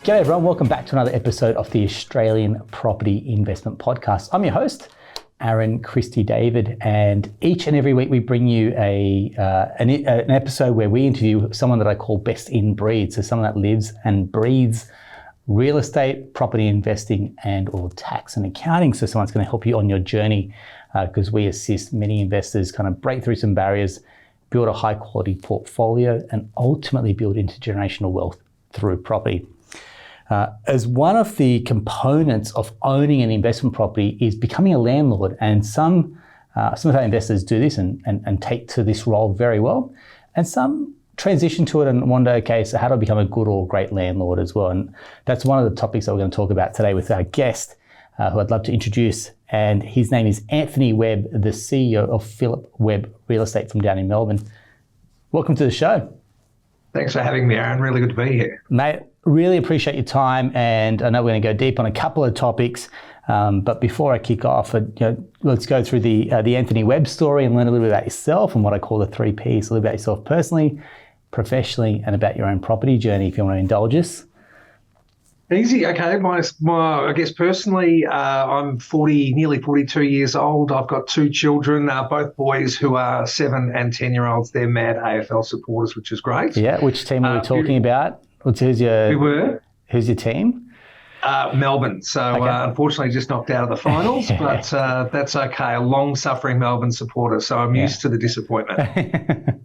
G'day everyone, welcome back to another episode of the Australian Property Investment Podcast. I'm your host, Aaron Christie David, and each and every week we bring you an episode where we interview someone that I call best in breed, so someone that lives and breathes real estate, property investing, and or tax and accounting. So someone's going to help you on your journey because we assist many investors kind of break through some barriers, build a high quality portfolio, and ultimately build intergenerational wealth through property. As one of the components of owning an investment property is becoming a landlord, and some of our investors do this and take to this role very well, and some transition to it and wonder, okay, so how do I become a good or great landlord as well? And that's one of the topics that we're going to talk about today with our guest, who I'd love to introduce, and his name is Anthony Webb, the CEO of Philip Webb Real Estate from down in Melbourne. Welcome to the show. Thanks for having me, Aaron. Really good to be here. Mate, really appreciate your time, and I know we're going to go deep on a couple of topics, but before I kick off, let's go through the Anthony Webb story and learn a little bit about yourself and what I call the 3 Ps, a little about yourself personally, professionally, and about your own property journey, if you want to indulge us. Easy. Okay. My I guess personally, I'm nearly 42 years old. I've got 2 children, both boys who are 7 and 10-year-olds. They're mad AFL supporters, which is great. Yeah. Which team are we talking about? Who's your team? Melbourne. So okay. Unfortunately just knocked out of the finals, but that's okay. A long-suffering Melbourne supporter, so I'm used to the disappointment.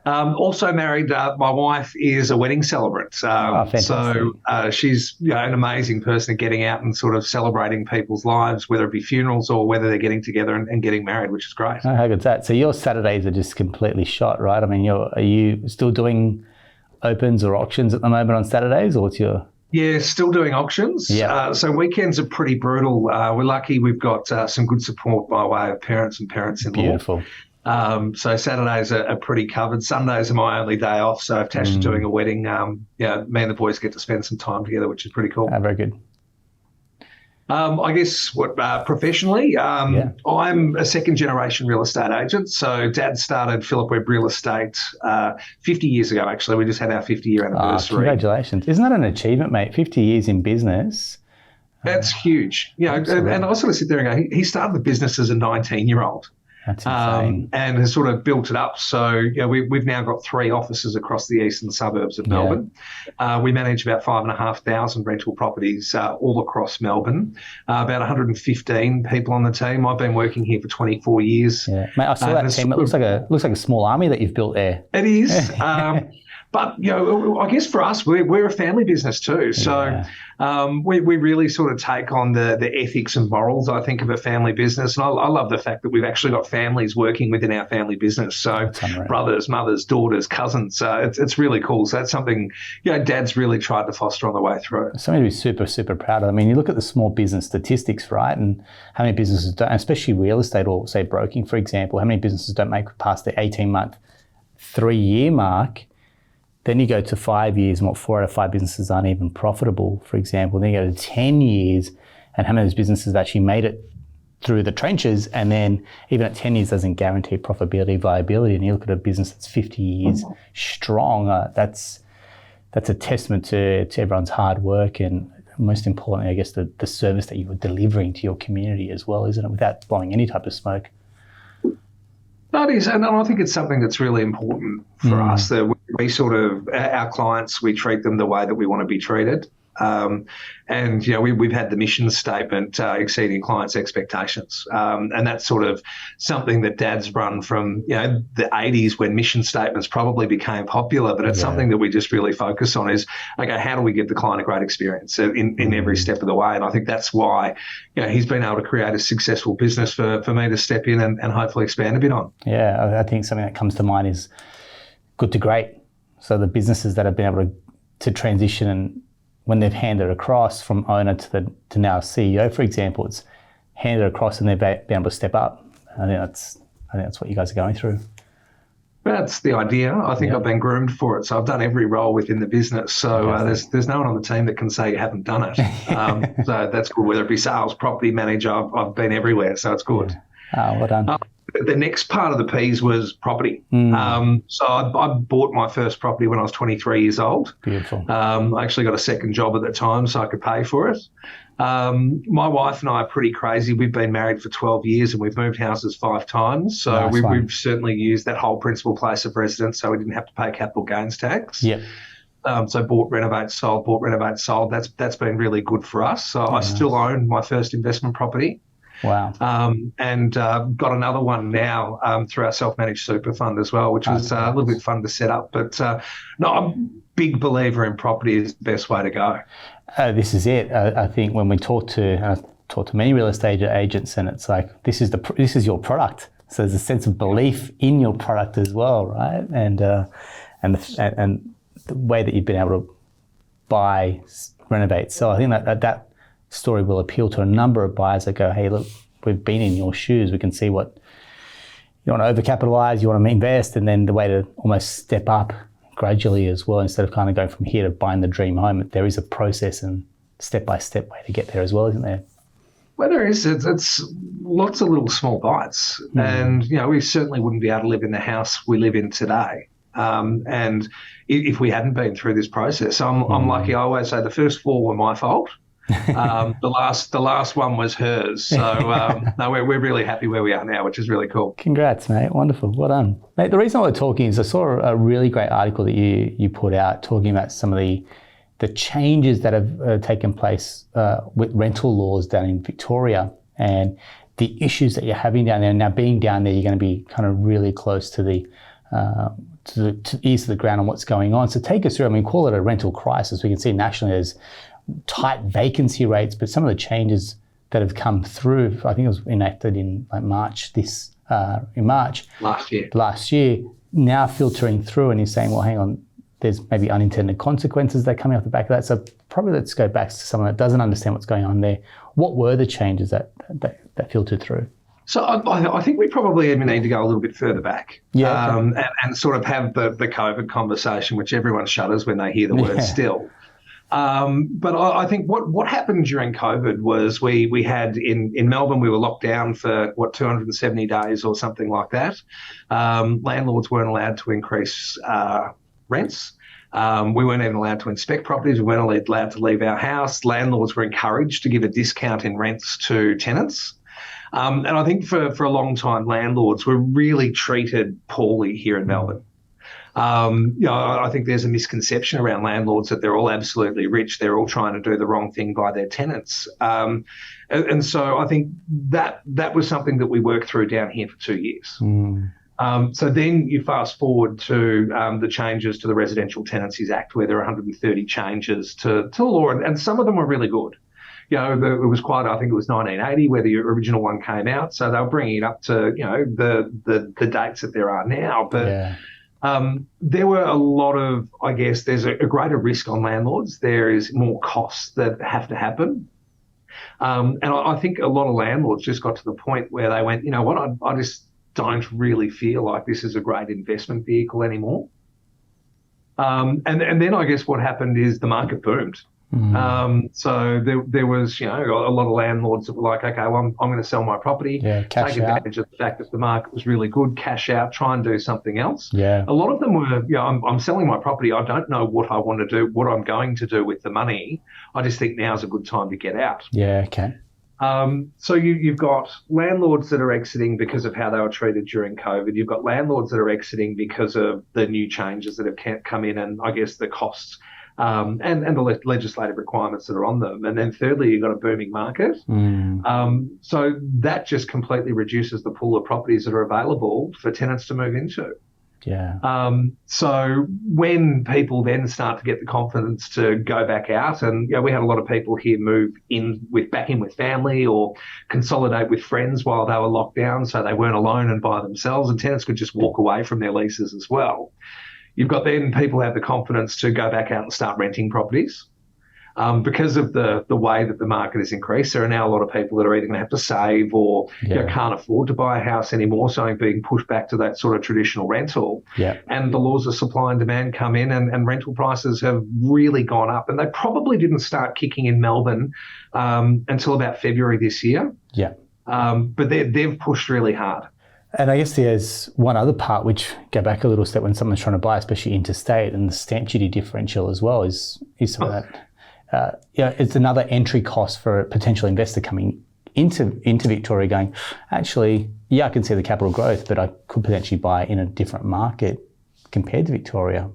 Also married, my wife is a wedding celebrant. So she's an amazing person at getting out and sort of celebrating people's lives, whether it be funerals or whether they're getting together and getting married, which is great. Oh, how good's that? So your Saturdays are just completely shot, right? I mean, are you still doing opens or auctions at the moment on Saturdays, or what's your... Yeah, still doing auctions. Yeah. So weekends are pretty brutal. We're lucky we've got some good support by way of parents and parents-in-law. Beautiful. So Saturdays are pretty covered. Sundays are my only day off. So if Tash is doing a wedding, me and the boys get to spend some time together, which is pretty cool. Very good. I guess professionally, I'm a second-generation real estate agent. So Dad started Philip Webb Real Estate 50 years ago, actually. We just had our 50-year anniversary. Congratulations. Isn't that an achievement, mate? 50 years in business. That's huge. And I sort of sit there and go, he started the business as a 19-year-old. That's insane. And has sort of built it up. So we've now got 3 offices across the eastern suburbs of Melbourne. We manage about 5,500 rental properties all across Melbourne. About 115 people on the team. I've been working here for 24 years. Yeah, mate, I saw that team. It looks like a small army that you've built there. It is. But, I guess for us, we're a family business too. So we really sort of take on the ethics and morals, I think, of a family business. And I love the fact that we've actually got families working within our family business. So brothers, mothers, daughters, cousins. It's really cool. So that's something, Dad's really tried to foster on the way through. Something to be super, super proud of. I mean, you look at the small business statistics, right? And how many businesses don't, especially real estate or, say, broking, for example, how many businesses don't make past the 18-month, 3-year mark? Then you go to 5 years, and 4 out of 5 businesses aren't even profitable, for example. Then you go to 10 years, and how many of those businesses have actually made it through the trenches, and then even at 10 years doesn't guarantee profitability, viability. And you look at a business that's 50 years strong, that's a testament to everyone's hard work, and most importantly, I guess, the service that you were delivering to your community as well, isn't it, without blowing any type of smoke? That is, and I think it's something that's really important for us, that we sort of, our clients, we treat them the way that we want to be treated. And, we've had the mission statement, exceeding clients' expectations. And that's sort of something that Dad's run from, the 80s when mission statements probably became popular, but it's something that we just really focus on is, okay, how do we give the client a great experience in every step of the way? And I think that's why, he's been able to create a successful business for me to step in and hopefully expand a bit on. Yeah, I think something that comes to mind is good to great. So the businesses that have been able to transition, and when they've handed across from owner to now CEO, for example, it's handed across and they've been able to step up. I think that's what you guys are going through. That's the idea. I think I've been groomed for it. So I've done every role within the business. So there's no one on the team that can say you haven't done it. So that's good. Whether it be sales, property manager, I've been everywhere. So it's good. Oh, well done. the next part of the P's was property. So I bought my first property when I was 23 years old. Beautiful. I actually got a second job at the time so I could pay for it. My wife and I are pretty crazy. We've been married for 12 years and we've moved houses 5 times. So we've certainly used that whole principal place of residence so we didn't have to pay capital gains tax. Yep. So bought, renovate, sold, bought, renovate, sold. That's been really good for us. So I still own my first investment property. Wow. And got another one now through our self-managed super fund as well, which was a little bit fun to set up. But no, I'm a big believer in property is the best way to go. This is it. I think when we talk to many real estate agents, and it's like this is your product. So there's a sense of belief in your product as well, right? And the way that you've been able to buy, renovate. So I think that story will appeal to a number of buyers that go, hey, look, we've been in your shoes. We can see what you want to overcapitalize, you want to invest, and then the way to almost step up gradually as well, instead of kind of going from here to buying the dream home. There is a process and step-by-step way to get there as well, isn't there? Well, there is. It's lots of little small bites. And, we certainly wouldn't be able to live in the house we live in today. And if we hadn't been through this process. So I'm lucky. I always say the first 4 were my fault. The last one was hers. So no, we're really happy where we are now, which is really cool. Congrats, mate. Wonderful. Well done. Mate, the reason we're talking is I saw a really great article that you put out talking about some of the changes that have taken place with rental laws down in Victoria and the issues that you're having down there. And now being down there, you're going to be kind of really close to the ears of the ground on what's going on. So take us through. I mean, call it a rental crisis. We can see nationally there's tight vacancy rates, but some of the changes that have come through, I think it was enacted in March last year, now filtering through, and you're saying, well, hang on, there's maybe unintended consequences that are coming off the back of that. So probably let's go back to someone that doesn't understand what's going on there. What were the changes that filtered through? So I think we probably even need to go a little bit further back, and sort of have the COVID conversation, which everyone shudders when they hear the word still. But I think what happened during COVID was we had in Melbourne, we were locked down for 270 days or something like that. Landlords weren't allowed to increase rents. We weren't even allowed to inspect properties. We weren't allowed to leave our house. Landlords were encouraged to give a discount in rents to tenants. And I think for a long time, landlords were really treated poorly here in Melbourne. I think there's a misconception around landlords that they're all absolutely rich. They're all trying to do the wrong thing by their tenants. And so I think that was something that we worked through down here for 2 years. So then you fast forward to the changes to the Residential Tenancies Act, where there are 130 changes to law, and some of them were really good. It was I think it was 1980 where the original one came out. So they were bringing it up to, the dates that there are now. But there were a lot of, I guess, there's a greater risk on landlords. There is more costs that have to happen. And I think a lot of landlords just got to the point where they went, you know what, I just don't really feel like this is a great investment vehicle anymore. And then I guess what happened is the market boomed. So there was, a lot of landlords that were like, okay, well, I'm going to sell my property, take advantage of the fact that the market was really good, cash out, try and do something else. A lot of them were, I'm selling my property. I don't know what I want to do, what I'm going to do with the money. I just think now's a good time to get out. So you've got landlords that are exiting because of how they were treated during COVID. You've got landlords that are exiting because of the new changes that have come in and I guess the costs and the legislative requirements that are on them. And then thirdly, you've got a booming market. So that just completely reduces the pool of properties that are available for tenants to move into. So when people then start to get the confidence to go back out, and we had a lot of people here move back in with family or consolidate with friends while they were locked down, so they weren't alone and by themselves, and tenants could just walk away from their leases as well. You've got then people have the confidence to go back out and start renting properties. Because of the way that the market has increased, there are now a lot of people that are either going to have to save or can't afford to buy a house anymore, so being pushed back to that sort of traditional rental. And the laws of supply and demand come in and rental prices have really gone up. And they probably didn't start kicking in Melbourne until about February this year. But they've pushed really hard. And I guess there's one other part, which go back a little step when someone's trying to buy, especially interstate, and the stamp duty differential as well is some of that. It's another entry cost for a potential investor coming into Victoria going, actually, I can see the capital growth, but I could potentially buy in a different market compared to Victoria.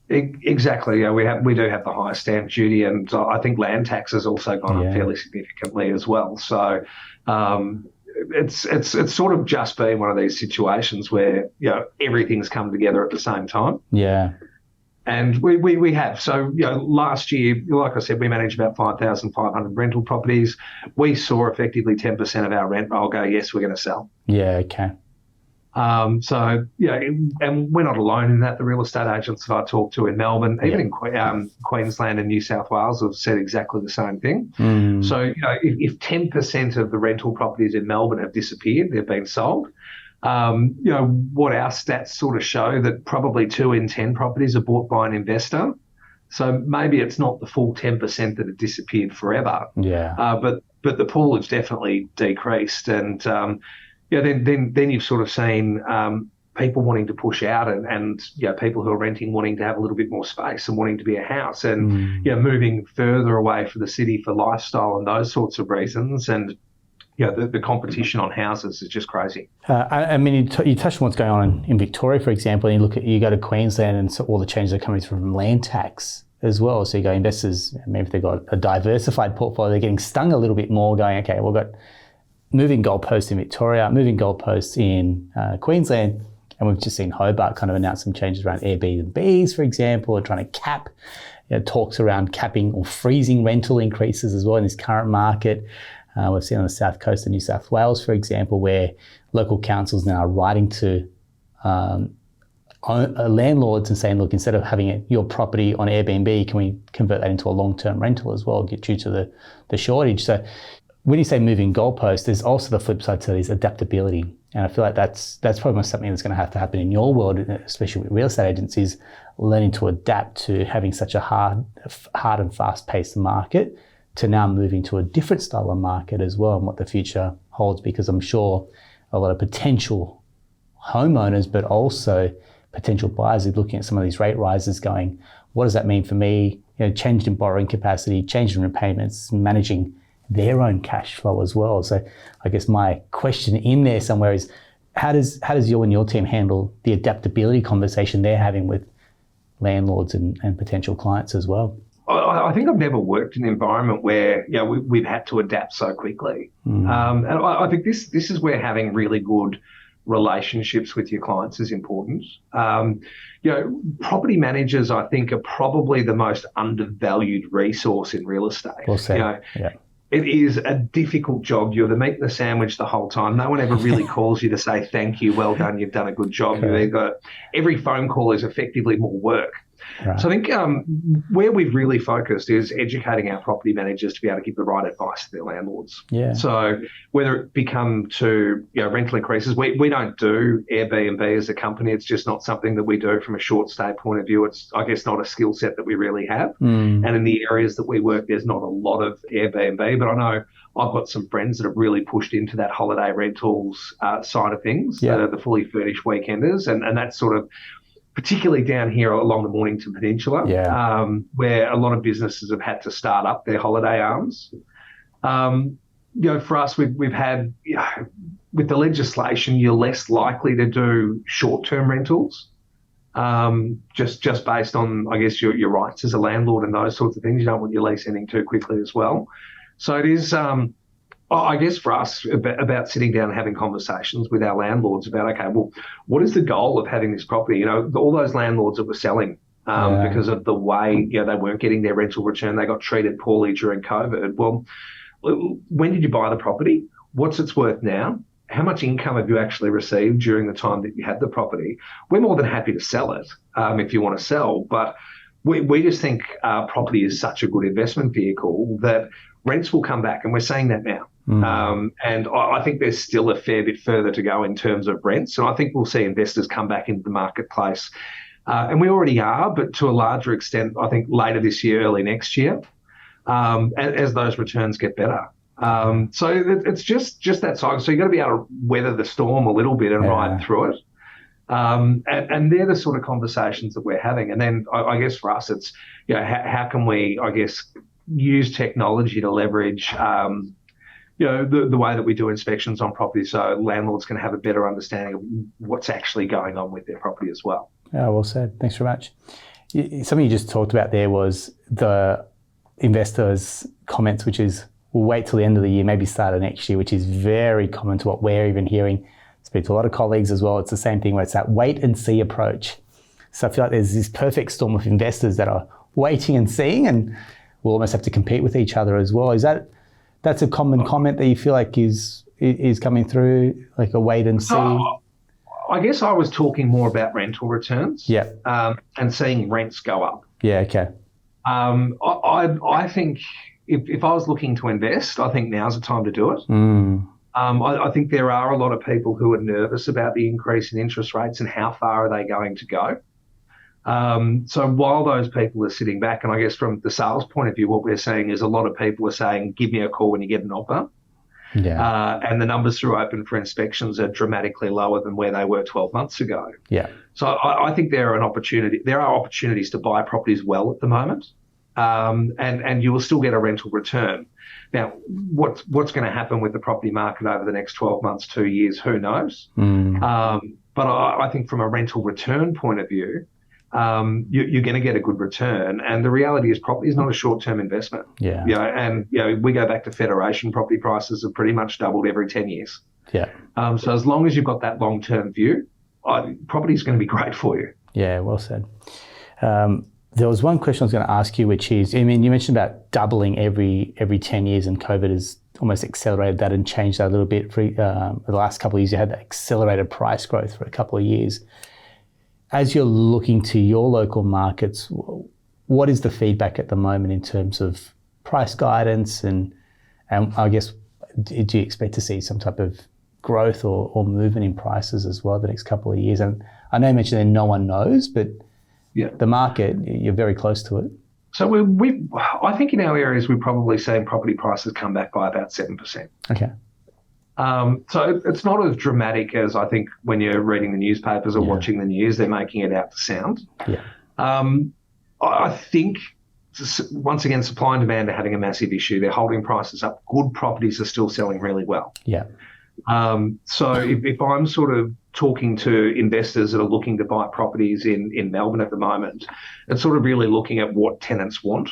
Exactly. Yeah, we do have the highest stamp duty, and I think land tax has also gone up fairly significantly as well. So it's sort of just been one of these situations where everything's come together at the same time. Yeah. And we have. So, last year, like I said, we managed about 5,500 rental properties. We saw effectively 10% of our rent roll go, yes, we're going to sell. Yeah, okay. So, and we're not alone in that. The real estate agents that I talk to in Melbourne, even in Queensland and New South Wales, have said exactly the same thing. So, if 10% of the rental properties in Melbourne have disappeared, they've been sold. What our stats sort of show that probably 2 in 10 properties are bought by an investor. So maybe it's not the full 10% that have disappeared forever. Yeah. But the pool has definitely decreased, and then you've sort of seen people wanting to push out, and people who are renting wanting to have a little bit more space and wanting to be a house, and moving further away from the city for lifestyle and those sorts of reasons, and the competition on houses is just crazy. I mean, you touched on what's going on in Victoria, for example, and you go to Queensland, and so all the changes are coming through from land tax as well. So you go investors, maybe if they've got a diversified portfolio, they're getting stung a little bit more, going, okay, we've got moving goalposts in Victoria, moving goalposts in Queensland, and we've just seen Hobart kind of announce some changes around Airbnbs, for example, and trying to cap, talks around capping or freezing rental increases as well in this current market. We've seen on the south coast of New South Wales, for example, where local councils now are writing to landlords and saying, look, instead of having your property on Airbnb, can we convert that into a long-term rental as well, due to the shortage? So when you say moving goalposts, there's also the flip side to this adaptability. And I feel like that's probably something that's going to have to happen in your world, especially with real estate agencies, learning to adapt to having such a hard and fast-paced market, to now moving to a different style of market as well, and what the future holds, because I'm sure a lot of potential homeowners, but also potential buyers, are looking at some of these rate rises going, what does that mean for me? Changed in borrowing capacity, changed in repayments, managing their own cash flow as well. So I guess my question in there somewhere is, how does you and your team handle the adaptability conversation they're having with landlords and potential clients as well? I think I've never worked in an environment where we've had to adapt so quickly. And I think this is where having really good relationships with your clients is important. Property managers, I think, are probably the most undervalued resource in real estate. Well said. It is a difficult job. You're the meat and the sandwich the whole time. No one ever really calls you to say thank you, well done, you've done a good job. Every phone call is effectively more work. Right. So I think where we've really focused is educating our property managers to be able to give the right advice to their landlords. Yeah. So whether it become to rental increases, we don't do Airbnb as a company. It's just not something that we do from a short stay point of view. It's, I guess, not a skill set that we really have. And in the areas that we work, there's not a lot of Airbnb, but I know I've got some friends that have really pushed into that holiday rentals side of things, the fully furnished weekenders, and that's sort of particularly down here along the Mornington Peninsula, where a lot of businesses have had to start up their holiday arms. For us, we've had, with the legislation, you're less likely to do short-term rentals, just based on, I guess, your rights as a landlord and those sorts of things. You don't want your lease ending too quickly as well. So it is, I guess, for us, about sitting down and having conversations with our landlords about, okay, well, what is the goal of having this property? All those landlords that were selling because of the way, they weren't getting their rental return. They got treated poorly during COVID. Well, when did you buy the property? What's its worth now? How much income have you actually received during the time that you had the property? We're more than happy to sell it if you want to sell, but we just think property is such a good investment vehicle that rents will come back, and we're seeing that now. And I think there's still a fair bit further to go in terms of rents. And I think we'll see investors come back into the marketplace. And we already are, but to a larger extent, I think later this year, early next year, as those returns get better. So it's just that cycle. So you've got to be able to weather the storm a little bit and ride through it. And they're the sort of conversations that we're having. And then I guess for us, it's, how can we, I guess, use technology to leverage, the way that we do inspections on property, so landlords can have a better understanding of what's actually going on with their property as well. Yeah, well said. Thanks very much. Something you just talked about there was the investors' comments, which is, we'll wait till the end of the year, maybe start of next year, which is very common to what we're even hearing. Speak to a lot of colleagues as well. It's the same thing where it's that wait and see approach. So I feel like there's this perfect storm of investors that are waiting and seeing, and we'll almost have to compete with each other as well. That's a common comment that you feel like is coming through, like a wait and see? I guess I was talking more about rental returns. Yeah. And seeing rents go up. Yeah, okay. I think if I was looking to invest, I think now's the time to do it. I think there are a lot of people who are nervous about the increase in interest rates and how far are they going to go. So while those people are sitting back, and I guess from the sales point of view, what we're seeing is a lot of people are saying, give me a call when you get an offer. Yeah. And the numbers through open for inspections are dramatically lower than where they were 12 months ago. Yeah. So I think there are opportunities to buy properties well at the moment. And you will still get a rental return. Now, what's going to happen with the property market over the next 12 months, 2 years, who knows? But I think from a rental return point of view, you're going to get a good return. And the reality is property is not a short-term investment. Yeah. We go back to Federation, property prices have pretty much doubled every 10 years. Yeah. So as long as you've got that long-term view, property is going to be great for you. Yeah, well said. There was one question I was going to ask you, which is, you mentioned about doubling every 10 years, and COVID has almost accelerated that and changed that a little bit. For the last couple of years, you had that accelerated price growth for a couple of years. As you're looking to your local markets, what is the feedback at the moment in terms of price guidance, and I guess, do you expect to see some type of growth or movement in prices as well the next couple of years? And I know you mentioned that no one knows, but the market, you're very close to it. So I think in our areas, we're probably seeing property prices come back by about 7%. Okay. So it's not as dramatic as I think when you're reading the newspapers or watching the news, they're making it out to sound. Yeah. I think, once again, supply and demand are having a massive issue. They're holding prices up. Good properties are still selling really well. Yeah. So if I'm sort of talking to investors that are looking to buy properties in Melbourne at the moment, it's sort of really looking at what tenants want.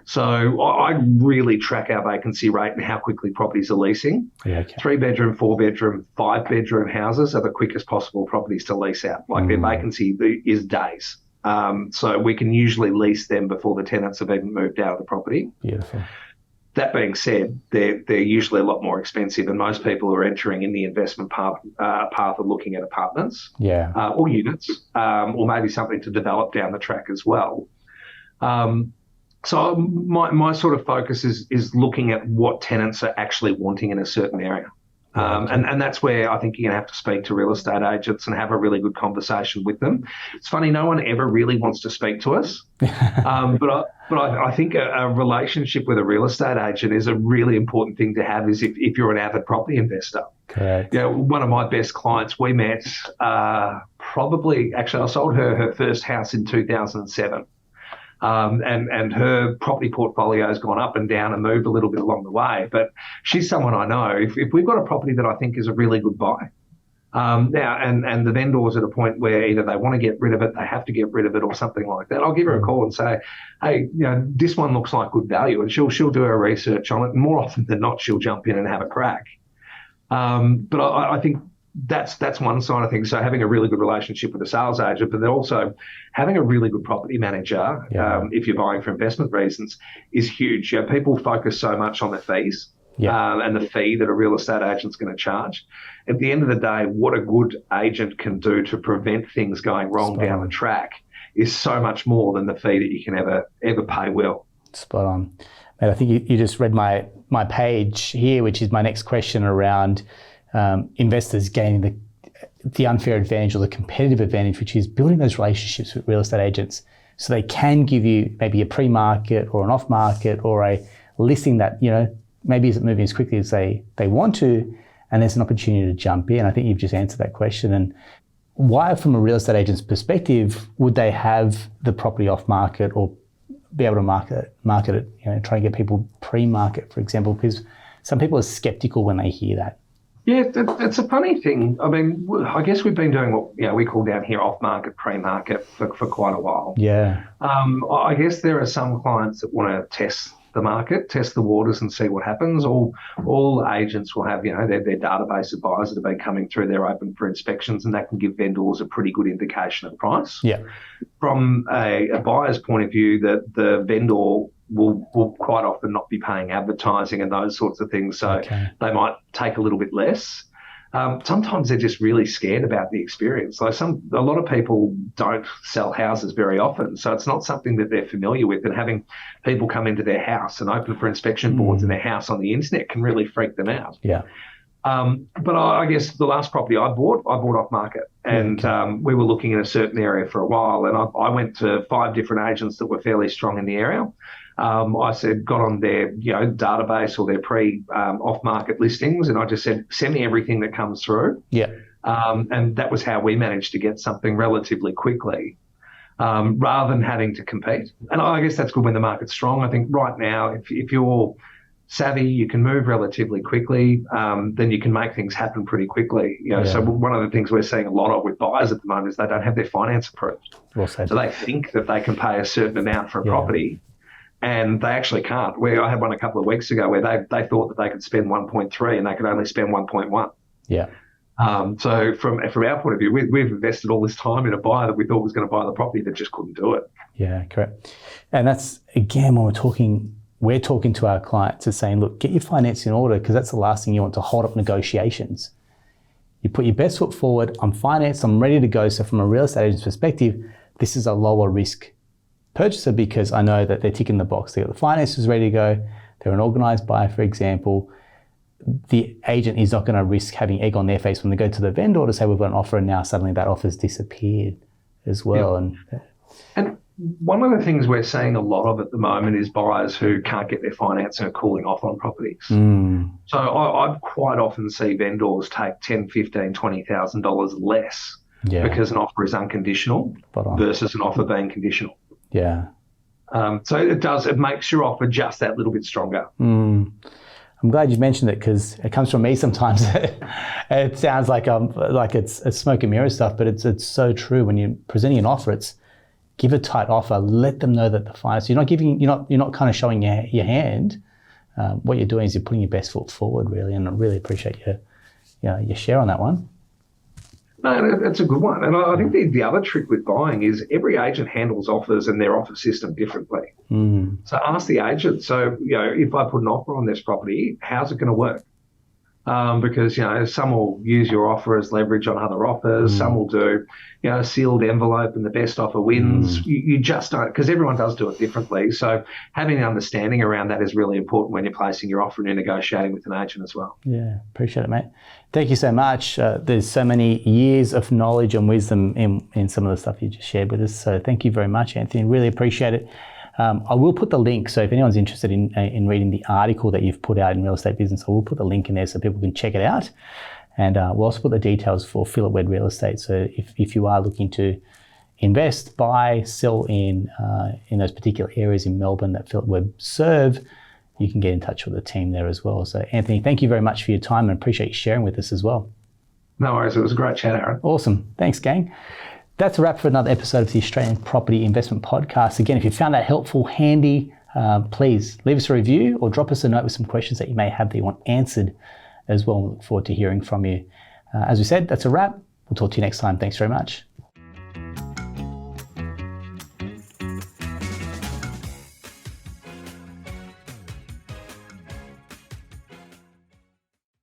So I really track our vacancy rate and how quickly properties are leasing. Yeah, okay. 3-bedroom, 4-bedroom, 5-bedroom houses are the quickest possible properties to lease out. Like their vacancy is days. So we can usually lease them before the tenants have even moved out of the property. Beautiful. That being said, they're usually a lot more expensive, and most people are entering in the investment path of looking at apartments, or units, or maybe something to develop down the track as well. So my sort of focus is looking at what tenants are actually wanting in a certain area. And that's where I think you're going to have to speak to real estate agents and have a really good conversation with them. It's funny, no one ever really wants to speak to us. But I think a relationship with a real estate agent is a really important thing to have, is if you're an avid property investor. Correct. One of my best clients, we met actually I sold her first house in 2007. And her property portfolio has gone up and down and moved a little bit along the way. But she's someone I know. If we've got a property that I think is a really good buy, now and the vendor's at a point where either they want to get rid of it, they have to get rid of it, or something like that, I'll give her a call and say, hey, this one looks like good value, and she'll do her research on it. And more often than not, she'll jump in and have a crack. But I think that's one side of things. So having a really good relationship with a sales agent, but then also having a really good property manager, if you're buying for investment reasons, is huge. People focus so much on the fees and the fee that a real estate agent's going to charge. At the end of the day, what a good agent can do to prevent things going wrong down the track is so much more than the fee that you can ever pay well. Spot on. Mate, I think you just read my page here, which is my next question around investors gaining the unfair advantage or the competitive advantage, which is building those relationships with real estate agents so they can give you maybe a pre-market or an off-market or a listing that maybe isn't moving as quickly as they want to, and there's an opportunity to jump in. I think you've just answered that question. And why, from a real estate agent's perspective, would they have the property off market or be able to market it, try and get people pre-market, for example, because some people are skeptical when they hear that. Yeah, it's a funny thing. I mean, I guess we've been doing what we call down here off-market, pre-market for quite a while. Yeah. I guess there are some clients that want to test the market, test the waters and see what happens. All agents will have, their database of buyers that have been coming through. They're open for inspections, and that can give vendors a pretty good indication of price. Yeah. From a buyer's point of view, the vendor will quite often not be paying advertising and those sorts of things, so they might take a little bit less. Sometimes they're just really scared about the experience. Like a lot of people don't sell houses very often, so it's not something that they're familiar with, and having people come into their house and open for inspection boards in their house on the internet can really freak them out. Yeah. But I guess the last property I bought off market, and we were looking in a certain area for a while, and I went to 5 different agents that were fairly strong in the area. I got on their database or their off-market listings, and I just said, send me everything that comes through. Yeah. And that was how we managed to get something relatively quickly, rather than having to compete. And I guess that's good when the market's strong. I think right now, if you're savvy, you can move relatively quickly, then you can make things happen pretty quickly. So one of the things we're seeing a lot of with buyers at the moment is they don't have their finance approved. Well said. So they think that they can pay a certain amount for a property, and they actually can't. I had one a couple of weeks ago where they thought that they could spend 1.3 and they could only spend 1.1. Yeah. So from our point of view, we've invested all this time in a buyer that we thought was going to buy the property that just couldn't do it. Yeah, correct. And that's, again, when we're talking to our clients is saying, look, get your finance in order, because that's the last thing you want to hold up negotiations. You put your best foot forward. I'm financed. I'm ready to go. So from a real estate agent's perspective, this is a lower risk purchaser because I know that they're ticking the box. They got the finances ready to go. They're an organised buyer, for example. The agent is not going to risk having egg on their face when they go to the vendor to say we've got an offer, and now suddenly that offer's disappeared as well. Yeah. And one of the things we're seeing a lot of at the moment is buyers who can't get their finance and are cooling off on properties. So I quite often see vendors take $10,000, $15,000, $20,000 less because an offer is unconditional versus an offer being conditional. Yeah. So it makes your offer just that little bit stronger. I'm glad you mentioned it, because it comes from me sometimes. It sounds like it's smoke and mirror stuff, but it's so true. When you're presenting an offer, it's give a tight offer. Let them know that the finance. You're not kind of showing your hand. What you're doing is you're putting your best foot forward, really. And I really appreciate your share on that one. No, that's a good one. And I think the other trick with buying is every agent handles offers and their offer system differently. So ask the agent, if I put an offer on this property, how's it going to work? Because, some will use your offer as leverage on other offers. Some will do, a sealed envelope and the best offer wins. You just don't, because everyone does do it differently. So having an understanding around that is really important when you're placing your offer and you're negotiating with an agent as well. Yeah, appreciate it, mate. Thank you so much. There's so many years of knowledge and wisdom in some of the stuff you just shared with us. So thank you very much, Anthony. Really appreciate it. I will put the link, so if anyone's interested in reading the article that you've put out in Real Estate Business, I will put the link in there so people can check it out. And we'll also put the details for Philip Webb Real Estate. So if you are looking to invest, buy, sell in those particular areas in Melbourne that Philip Webb serve, you can get in touch with the team there as well. So Anthony, thank you very much for your time, and appreciate you sharing with us as well. No worries. It was a great chat, Aaron. Awesome. Thanks, gang. That's a wrap for another episode of the Australian Property Investment Podcast. Again, if you found that helpful, handy, please leave us a review or drop us a note with some questions that you may have that you want answered as well. We look forward to hearing from you. As we said, that's a wrap. We'll talk to you next time. Thanks very much.